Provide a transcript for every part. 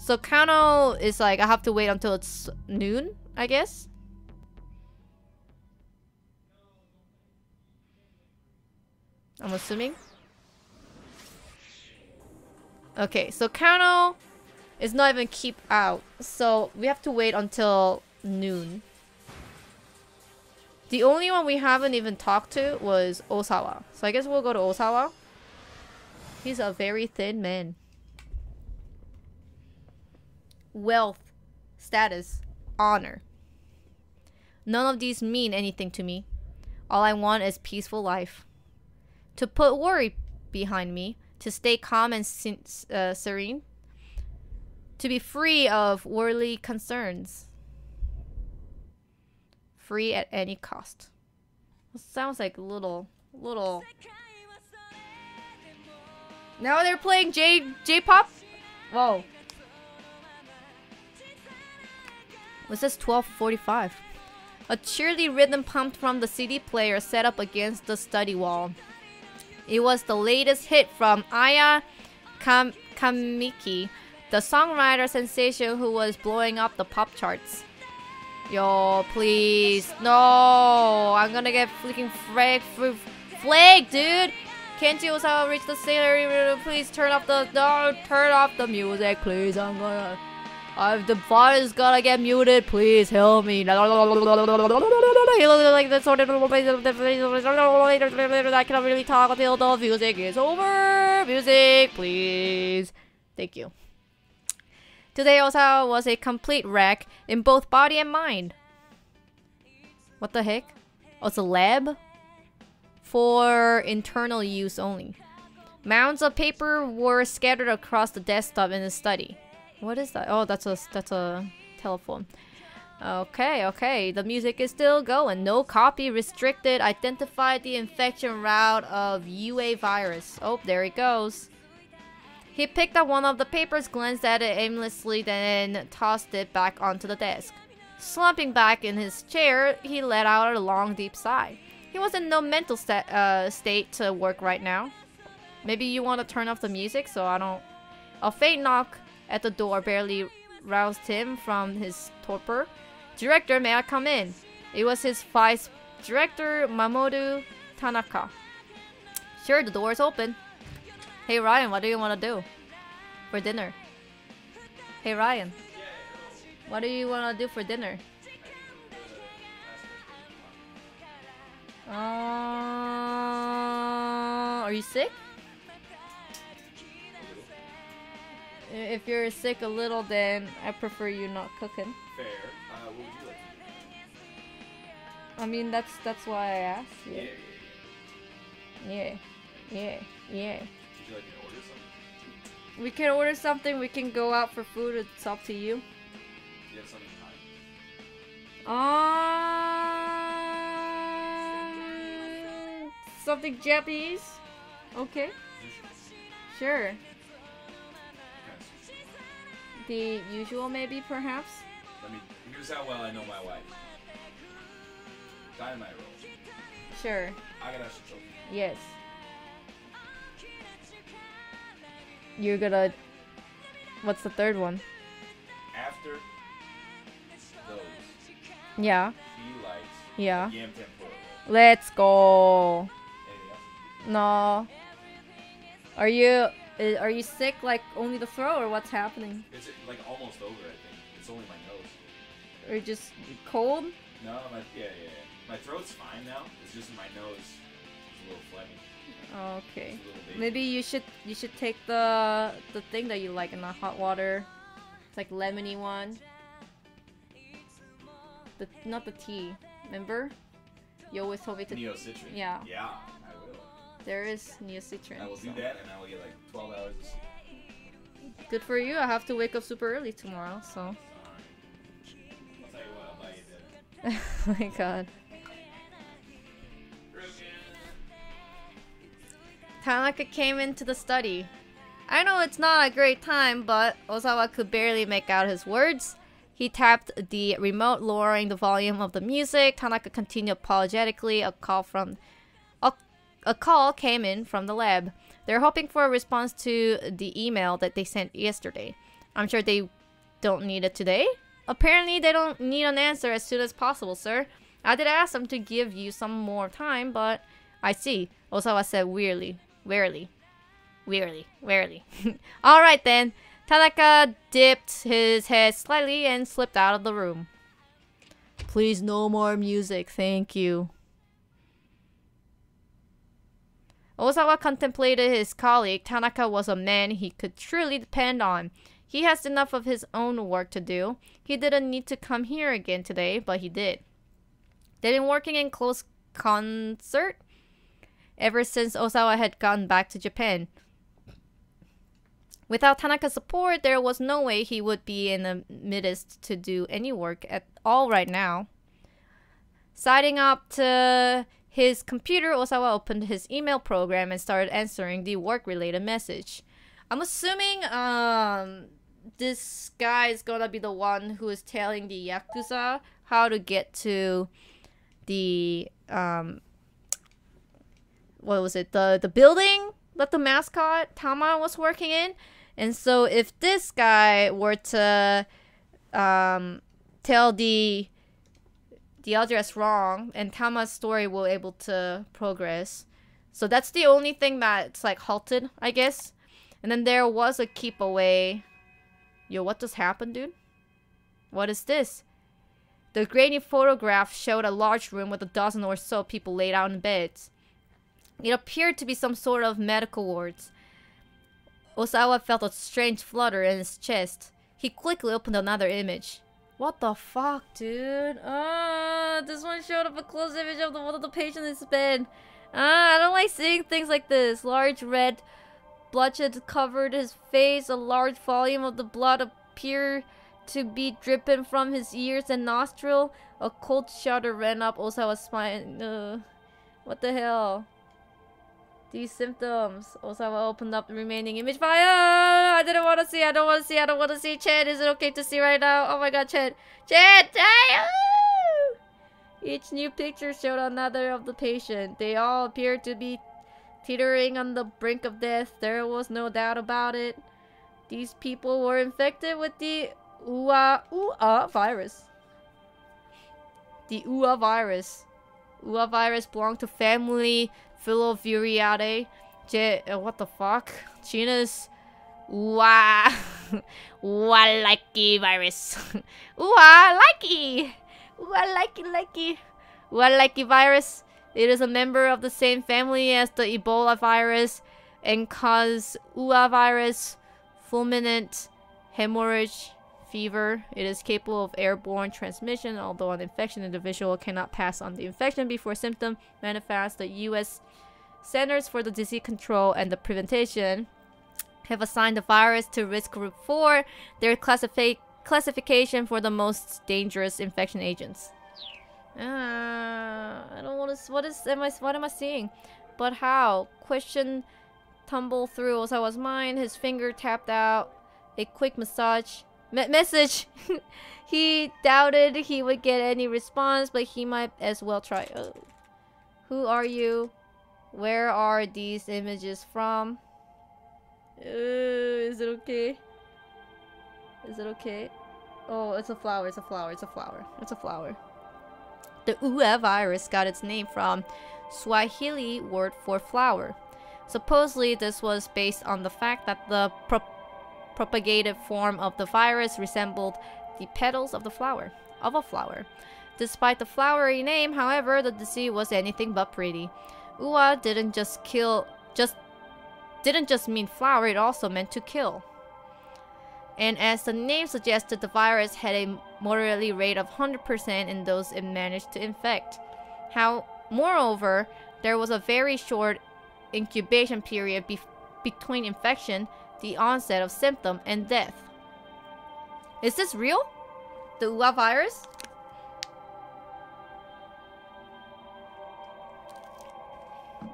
So Kano is like, I have to wait until it's noon, I guess. I'm assuming. Okay, so Kano is not even keep out. So we have to wait until noon. The only one we haven't even talked to was Osawa. So I guess we'll go to Osawa. He's a very thin man. Wealth, status, honor. None of these mean anything to me. All I want is peaceful life. To put worry behind me. To stay calm and serene. To be free of worldly concerns. Free at any cost. It sounds like little. Now they're playing J-pop? Whoa. It says 12:45. A cheerly rhythm pumped from the CD player set up against the study wall. It was the latest hit from Aya Kamiki, the songwriter sensation who was blowing up the pop charts. Yo, please. No, I'm gonna get freaking flag, dude. Can't you also reach the sailor? Please turn off the music, please. I'm gonna. The bot is gonna get muted. Please help me. Like that's sort of. I cannot really talk until the music is over. Music, please. Thank you. Today Osawa was a complete wreck in both body and mind. What the heck? Oh, it's a lab? For internal use only. Mounds of paper were scattered across the desktop in the study. What is that? Oh, that's a telephone. Okay. The music is still going. No copy restricted. Identified the infection route of UA virus. Oh, there it goes. He picked up one of the papers, glanced at it aimlessly, then tossed it back onto the desk. Slumping back in his chair, he let out a long, deep sigh. He was in no mental state to work right now. Maybe you want to turn off the music so I don't... A faint knock at the door barely roused him from his torpor. Director, may I come in? It was his vice director, Mamoru Tanaka. Sure, the door's open. Hey Ryan, what do you want to do for dinner? Hey Ryan, what do you want to do for dinner? Are you sick? If you're sick a little, then I prefer you not cooking. Fair. What would you like to do? I mean, that's why I asked you. Yeah. Would you like to order something? We can order something. We can go out for food. It's up to you. Do you have something hot? Something Japanese? Okay. Sure. The usual, maybe, perhaps? Here's how well I know my wife. Dynamite roll. Sure. Agarashi. Yes. You're gonna... What's the third one? After those. Yeah. He likes Yeah. yam tempura roll. Let's go. Anything else? No. Are you sick, like only the throat, or what's happening? It's like almost over, I think. It's only my nose. Or just cold? No, yeah. My throat's fine now. It's just my nose is a little phlegmy. Okay. Maybe you should take the thing that you like in the hot water. It's like lemony one. Not the tea. Remember? You always told me to. Neocitrin. Yeah. Yeah, I will. There is neocitrin. I will do that, and I will get like 12 hours of sleep. Good for you. I have to wake up super early tomorrow, so. Sorry. I'll tell you what, I'll buy you dinner. Oh my god. Tanaka came into the study. I know it's not a great time, but Osawa could barely make out his words. He tapped the remote, lowering the volume of the music. Tanaka continued apologetically. A call came in from the lab. They're hoping for a response to the email that they sent yesterday. I'm sure they don't need it today. Apparently, they don't need an answer as soon as possible, sir. I did ask them to give you some more time, but I see. Osawa said wearily. Alright then. Tanaka dipped his head slightly and slipped out of the room. Please, no more music, thank you. Osawa contemplated his colleague. Tanaka was a man he could truly depend on. He has enough of his own work to do. He didn't need to come here again today, but he did. They've been working in close concert ever since Osawa had gotten back to Japan. Without Tanaka's support, there was no way he would be in the midst to do any work at all right now. Siding up to his computer, Osawa opened his email program and started answering the work-related message. I'm assuming this guy is gonna be the one who is telling the Yakuza how to get to the what was it? The building that the mascot Tama was working in. And so if this guy were to tell the address wrong, and Tama's story will able to progress. So that's the only thing that's like halted, I guess. And then there was a keep away. Yo, what just happened, dude? What is this? The grainy photograph showed a large room with a dozen or so people laid out in beds. It appeared to be some sort of medical wards. Osawa felt a strange flutter in his chest. He quickly opened another image. What the fuck, dude? This one showed up a close image of one of the patients in his bed. I don't like seeing things like this. Large red bloodshed covered his face. A large volume of the blood appeared to be dripping from his ears and nostril. A cold shudder ran up Osawa's spine. What the hell? These symptoms. Osawa opened up the remaining image file. I didn't want to see. I don't want to see. Chad, is it okay to see right now? Oh my god, Chad. Each new picture showed another of the patient. They all appeared to be teetering on the brink of death. There was no doubt about it. These people were infected with the UA virus. The UA virus. UA virus belonged to family Filoviridae. What the fuck? Genus Ualiki virus. Ualiki virus. It is a member of the same family as the Ebola virus and causes UA virus, fulminant hemorrhage, fever. It is capable of airborne transmission, although an infected individual cannot pass on the infection before symptoms manifest. The U.S. Centers for the Disease Control and the Prevention have assigned the virus to Risk Group 4, their classification for the most dangerous infection agents. I don't want to. What am I seeing? But how? Question tumbled through Osawa's mind. His finger tapped out a quick message. He doubted he would get any response, but he might as well try. Who are you? Where are these images from? Is it okay? Is it okay? Oh, it's a flower. It's a flower. It's a flower. It's a flower. The UA virus got its name from Swahili word for flower. Supposedly, this was based on the fact that the propagated form of the virus resembled the petals of the flower. Despite the flowery name, however, the disease was anything but pretty. UA didn't just mean flower, it also meant to kill. And as the name suggested, the virus had a mortality rate of 100% in those it managed to infect. Moreover, there was a very short incubation period between infection, the onset of symptom, and death. Is this real? The UA virus?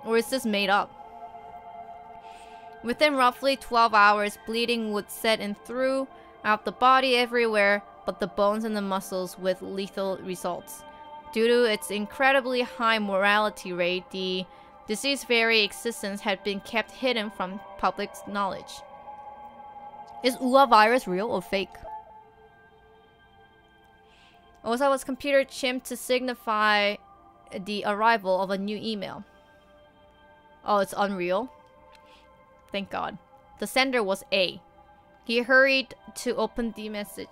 Or is this made up? Within roughly 12 hours, bleeding would set in throughout the body everywhere but the bones and the muscles, with lethal results. Due to its incredibly high mortality rate, the disease's very existence had been kept hidden from public knowledge. Is UA virus real or fake? Osawa's computer chimed to signify the arrival of a new email. Oh, it's unreal. Thank God. The sender was A. He hurried to open the message.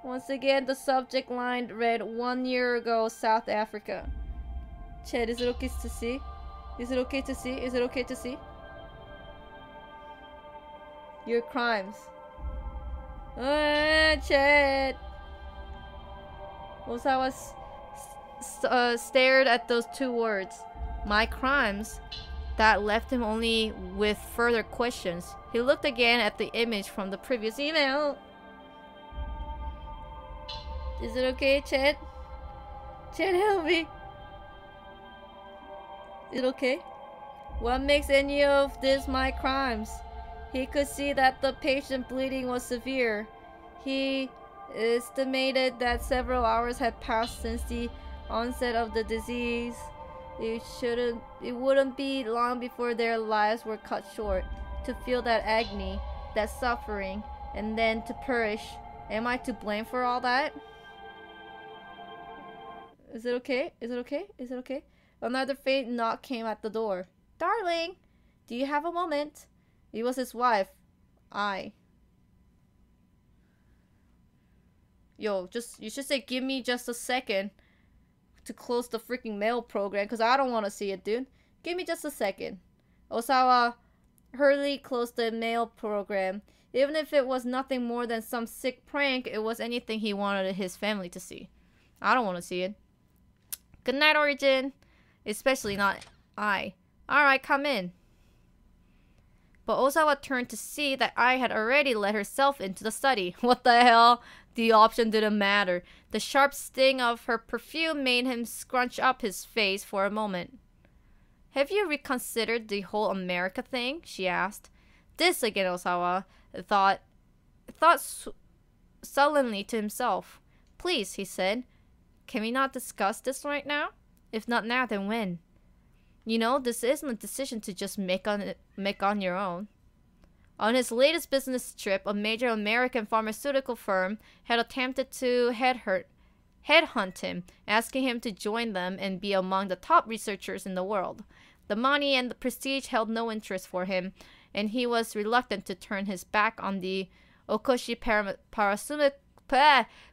Once again, the subject line read, 1 year ago, South Africa. Chad, is it okay to see? Is it okay to see? Is it okay to see? Your crimes. Chad. Osawa stared at those two words. My crimes. That left him only with further questions. He looked again at the image from the previous email. Is it okay, Chad? Chad, help me. Is it okay? What makes any of this my crimes? He could see that the patient bleeding was severe. He estimated that several hours had passed since the onset of the disease. It wouldn't be long before their lives were cut short. To feel that agony, that suffering, and then to perish. Am I to blame for all that? Is it okay? Is it okay? Is it okay? Another faint knock came at the door. Darling, do you have a moment? It was his wife. Yo, you should say, give me just a second to close the freaking mail program, because I don't want to see it, dude. Give me just a second. Osawa hurriedly closed the mail program. Even if it was nothing more than some sick prank, it was anything he wanted his family to see. I don't want to see it. Good night, Origin. Especially not I. Alright, come in. But Osawa turned to see that I had already let herself into the study. What the hell? The option didn't matter. The sharp sting of her perfume made him scrunch up his face for a moment. Have you reconsidered the whole America thing? She asked. This again, Osawa thought sullenly to himself. Please, he said. Can we not discuss this right now? If not now, then when? You know, this isn't a decision to just make on your own. On his latest business trip, a major American pharmaceutical firm had attempted to headhunt him, asking him to join them and be among the top researchers in the world. The money and the prestige held no interest for him, and he was reluctant to turn his back on the Okoshi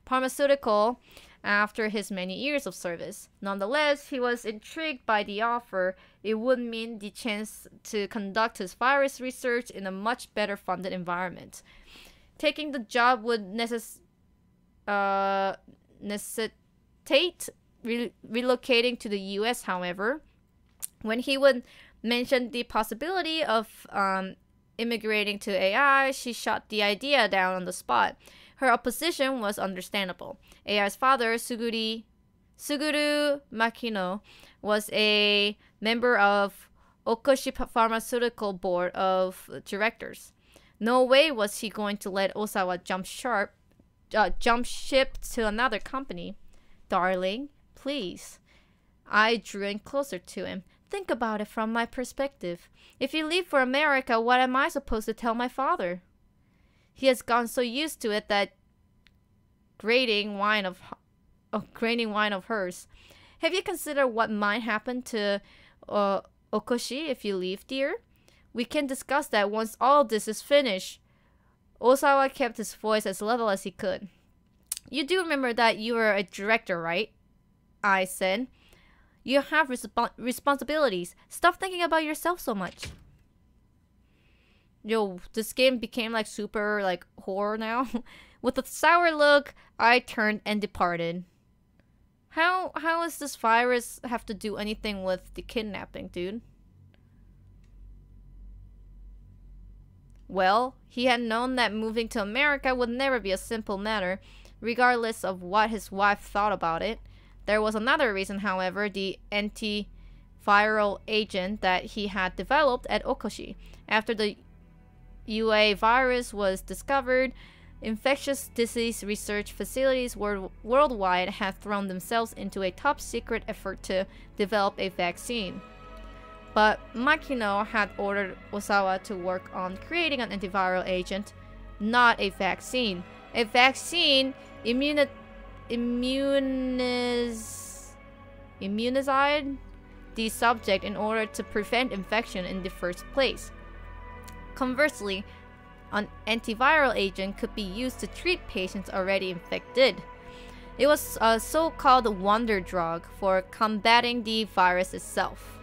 pharmaceutical after his many years of service. Nonetheless, he was intrigued by the offer. It would mean the chance to conduct his virus research in a much better funded environment. Taking the job would necessitate relocating to the US, however. When he would mention the possibility of immigrating to AI, she shot the idea down on the spot. Her opposition was understandable. AI's father, Suguru Makino, was a member of Okoshi Pharmaceutical Board of Directors. No way was he going to let Osawa jump ship to another company. Darling, please. I drew in closer to him. Think about it from my perspective. If you leave for America, what am I supposed to tell my father? He has gotten so used to it that grating wine of hers. Have you considered what might happen to Okoshi if you leave, dear? We can discuss that once all of this is finished. Osawa kept his voice as level as he could. You do remember that you are a director, right? I said. You have responsibilities. Stop thinking about yourself so much. Yo, this game became like super like horror now. With a sour look, I turned and departed. How does this virus have to do anything with the kidnapping, dude? Well, he had known that moving to America would never be a simple matter, regardless of what his wife thought about it. There was another reason, however, the antiviral agent that he had developed at Okoshi. After the UA virus was discovered, infectious disease research facilities worldwide had thrown themselves into a top-secret effort to develop a vaccine. But Makino had ordered Osawa to work on creating an antiviral agent, not a vaccine. A vaccine immunized the subject in order to prevent infection in the first place. Conversely, an antiviral agent could be used to treat patients already infected. It was a so-called wonder drug for combating the virus itself.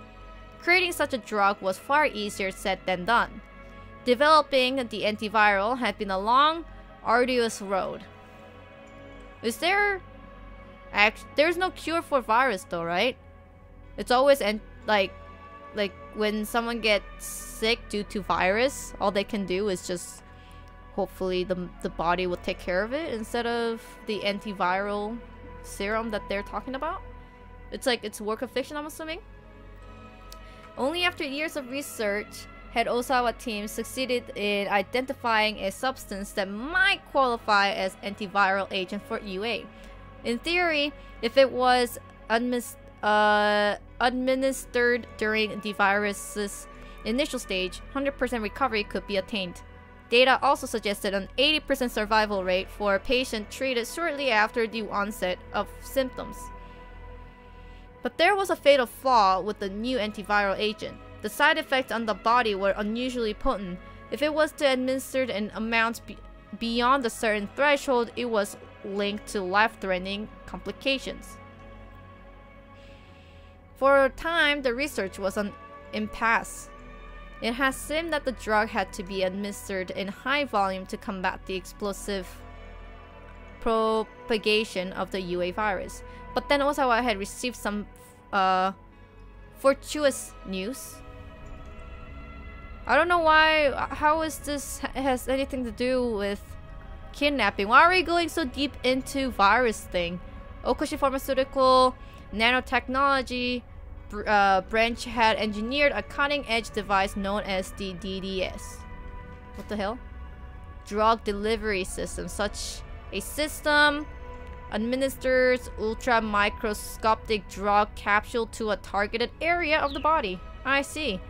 Creating such a drug was far easier said than done. Developing the antiviral had been a long, arduous road. There's no cure for virus though, right? It's always like when someone gets sick due to virus, all they can do is just hopefully the body will take care of it instead of the antiviral serum that they're talking about. It's like it's a work of fiction, I'm assuming. Only after years of research had Osawa team succeeded in identifying a substance that might qualify as antiviral agent for UA. In theory, if it was administered during the virus's initial stage, 100% recovery could be attained. Data also suggested an 80% survival rate for a patient treated shortly after the onset of symptoms. But there was a fatal flaw with the new antiviral agent. The side effects on the body were unusually potent. If it was administered in amounts beyond a certain threshold, it was linked to life-threatening complications. For a time, the research was an impasse. It has seemed that the drug had to be administered in high volume to combat the explosive propagation of the UA virus. But then Osawa had received some fortuitous news. I don't know why. How is this has anything to do with kidnapping? Why are we going so deep into virus thing? Okushi Pharmaceutical Nanotechnology branch had engineered a cutting-edge device known as the DDS. What the hell? Drug delivery system. Such a system administers ultra-microscopic drug capsule to a targeted area of the body. I see.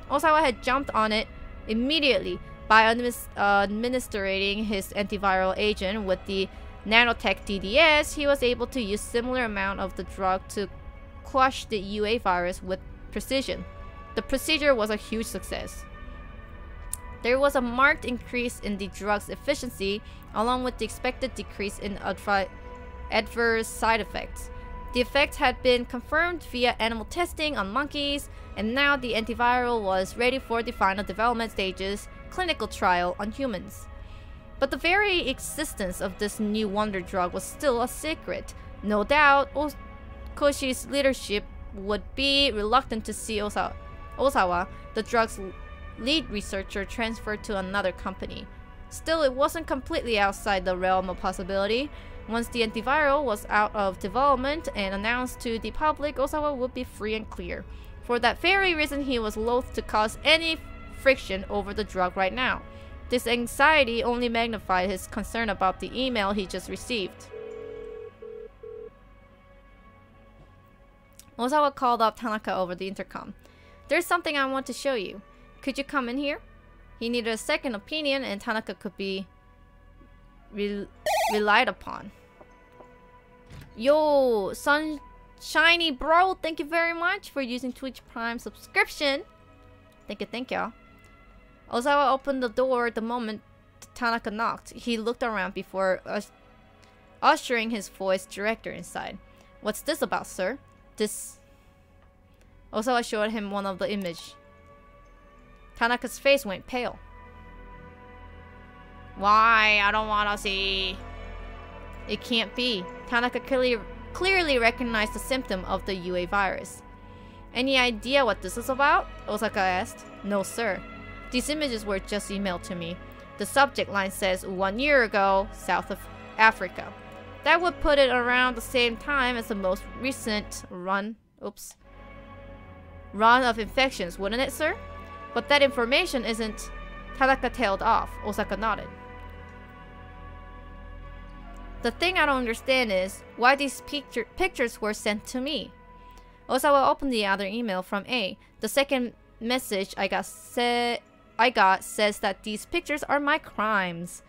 Osawa had jumped on it immediately by administering his antiviral agent with the nanotech DDS. He was able to use similar amount of the drug to quash the UA virus with precision. The procedure was a huge success. There was a marked increase in the drug's efficiency, along with the expected decrease in adverse side effects. The effects had been confirmed via animal testing on monkeys, and now the antiviral was ready for the final development stages, clinical trial on humans. But the very existence of this new wonder drug was still a secret. No doubt, Okoshi's leadership would be reluctant to see Osawa, the drug's lead researcher, transferred to another company. Still, it wasn't completely outside the realm of possibility. Once the antiviral was out of development and announced to the public, Osawa would be free and clear. For that very reason, he was loath to cause any friction over the drug right now. This anxiety only magnified his concern about the email he just received. Osawa called up Tanaka over the intercom. "There's something I want to show you. Could you come in here?" He needed a second opinion, and Tanaka could be relied upon. Yo, Sunshiny Bro, thank you very much for using Twitch Prime subscription. Thank you. Osawa opened the door the moment Tanaka knocked. He looked around before ushering his voice director inside. "What's this about, sir?" Osawa showed him one of the image. Tanaka's face went pale. "Why? I don't wanna see." It can't be. Tanaka clearly recognized the symptom of the UA virus. "Any idea what this is about?" Osaka asked. "No, sir. These images were just emailed to me. The subject line says 1 year ago, South of Africa. That would put it around the same time as the most recent run of infections, wouldn't it, sir? But that information isn't..." Tanaka tailed off. Osaka nodded. "The thing I don't understand is why these pictures were sent to me. Osawa opened the other email from A. The second message I got says that these pictures are my crimes.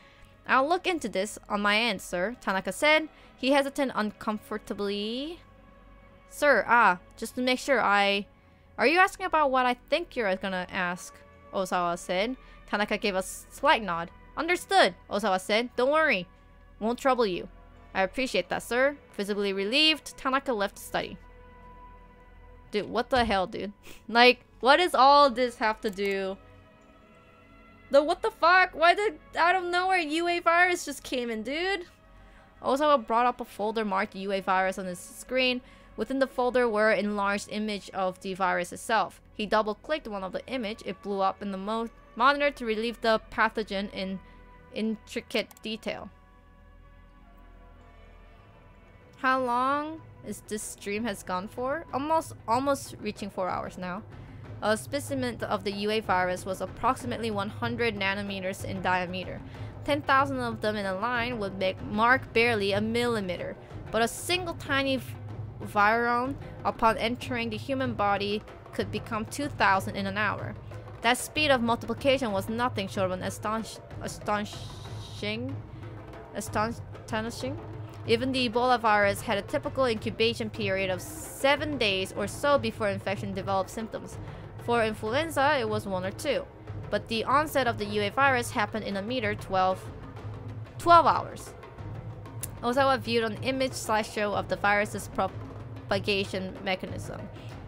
I'll look into this on my end, sir, Tanaka said. He hesitated uncomfortably. Sir, just to make sure Are you asking about what I think you're gonna ask? Osawa said. Tanaka gave a slight nod. Understood, Osawa said. Don't worry. Won't trouble you. I appreciate that, sir. Visibly relieved, Tanaka left the study. Dude, what the hell, dude? Like, what does all this have to do? What the fuck? Why did out of nowhere UA virus just came in, dude? Osawa brought up a folder marked UA virus on his screen. Within the folder were an enlarged image of the virus itself. He double-clicked one of the image. It blew up in the monitor to relieve the pathogen in intricate detail. How long is this stream has gone for? Almost reaching 4 hours now. A specimen of the UA virus was approximately 100 nanometers in diameter. 10,000 of them in a line would mark barely a millimeter. But a single tiny virion upon entering the human body could become 2,000 in an hour. That speed of multiplication was nothing short of an astonishing. Even the Ebola virus had a typical incubation period of 7 days or so before infection developed symptoms. For influenza, it was 1 or 2. But the onset of the UA virus happened in a mere 12 hours. Osawa viewed an image slideshow of the virus's propagation mechanism.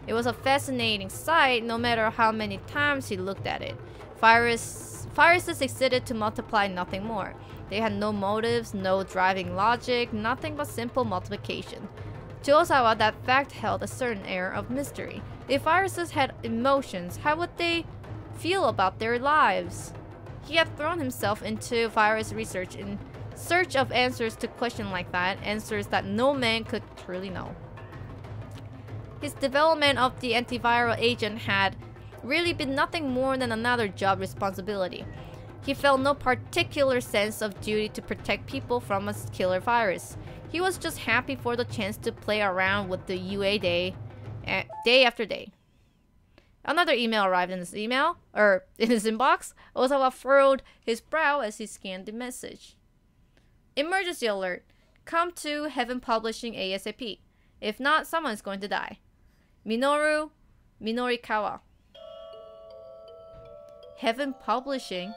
It was a fascinating sight no matter how many times he looked at it. Viruses existed to multiply, nothing more. They had no motives, no driving logic, nothing but simple multiplication. To Osawa, that fact held a certain air of mystery. If viruses had emotions, how would they feel about their lives? He had thrown himself into virus research in search of answers to questions like that, answers that no man could truly know. His development of the antiviral agent had really been nothing more than another job responsibility. He felt no particular sense of duty to protect people from a killer virus. He was just happy for the chance to play around with the UA day after day. Another email arrived in his inbox. Osawa furrowed his brow as he scanned the message. Emergency alert. Come to Heaven Publishing ASAP. If not, someone is going to die. Minoru Minorikawa. Heaven Publishing?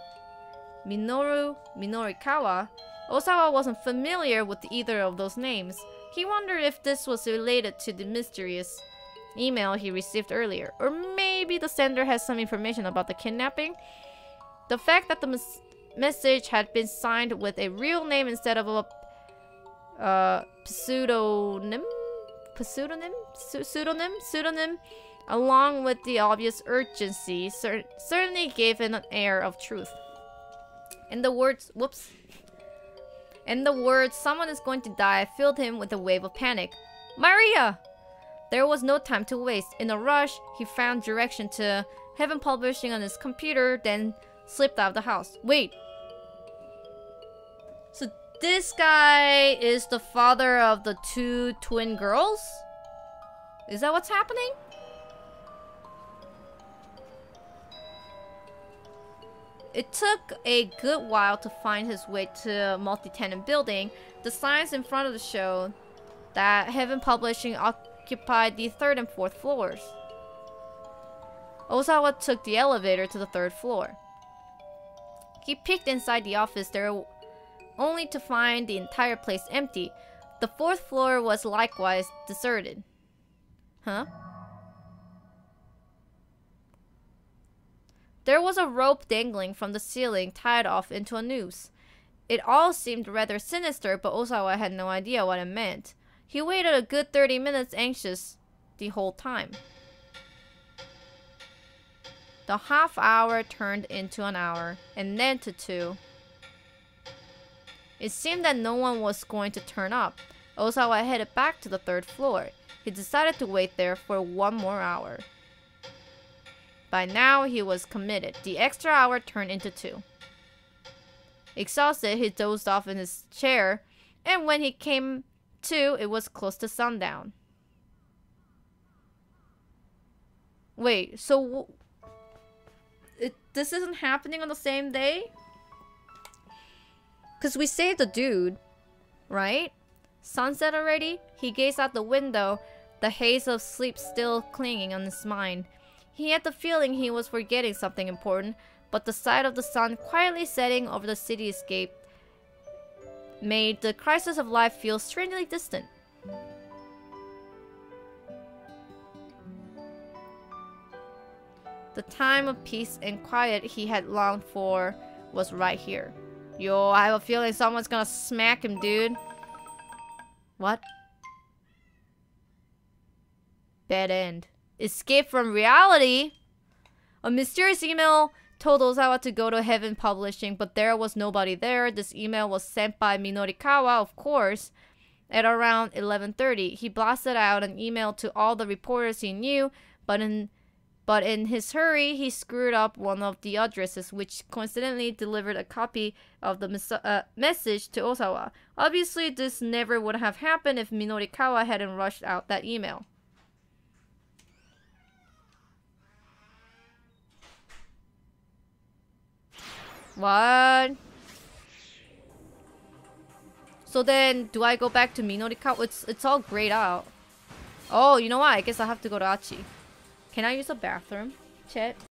Minoru Minorikawa? Osawa wasn't familiar with either of those names. He wondered if this was related to the mysterious email he received earlier. Or maybe the sender has some information about the kidnapping. The fact that the message had been signed with a real name instead of a pseudonym, along with the obvious urgency, certainly gave it an air of truth. And the words, someone is going to die, filled him with a wave of panic. Maria! There was no time to waste. In a rush, he found direction to Heaven Publishing on his computer, then slipped out of the house. Wait. So this guy is the father of the 2 twin girls? Is that what's happening? It took a good while to find his way to a multi-tenant building. The signs in front of the show that Heaven Publishing occupied the 3rd and 4th floors. Osawa took the elevator to the 3rd floor. He peeked inside the office there only to find the entire place empty. The 4th floor was likewise deserted. Huh? There was a rope dangling from the ceiling, tied off into a noose. It all seemed rather sinister, but Osawa had no idea what it meant. He waited a good 30 minutes, anxious the whole time. The half hour turned into an hour, and then to 2. It seemed that no one was going to turn up. Osawa headed back to the 3rd floor. He decided to wait there for 1 more hour. By now, he was committed. The extra hour turned into 2. Exhausted, he dozed off in his chair, and when he came to, it was close to sundown. Wait, so this isn't happening on the same day? Because we saved the dude, right? Sunset already? He gazed out the window, the haze of sleep still clinging on his mind. He had the feeling he was forgetting something important, but the sight of the sun quietly setting over the cityscape made the crisis of life feel strangely distant. The time of peace and quiet he had longed for was right here. Yo, I have a feeling someone's gonna smack him, dude. What? Bad end. Escape from reality? A mysterious email told Ozawa to go to Heaven Publishing, but there was nobody there. This email was sent by Minorikawa, of course. At around 11:30, he blasted out an email to all the reporters he knew, but in his hurry, he screwed up one of the addresses, which coincidentally delivered a copy of the message to Ozawa. Obviously, this never would have happened if Minorikawa hadn't rushed out that email. What? So then, do I go back to Minorikawa? It's all grayed out. Oh, you know what? I guess I have to go to Achi. Can I use the bathroom? Chat.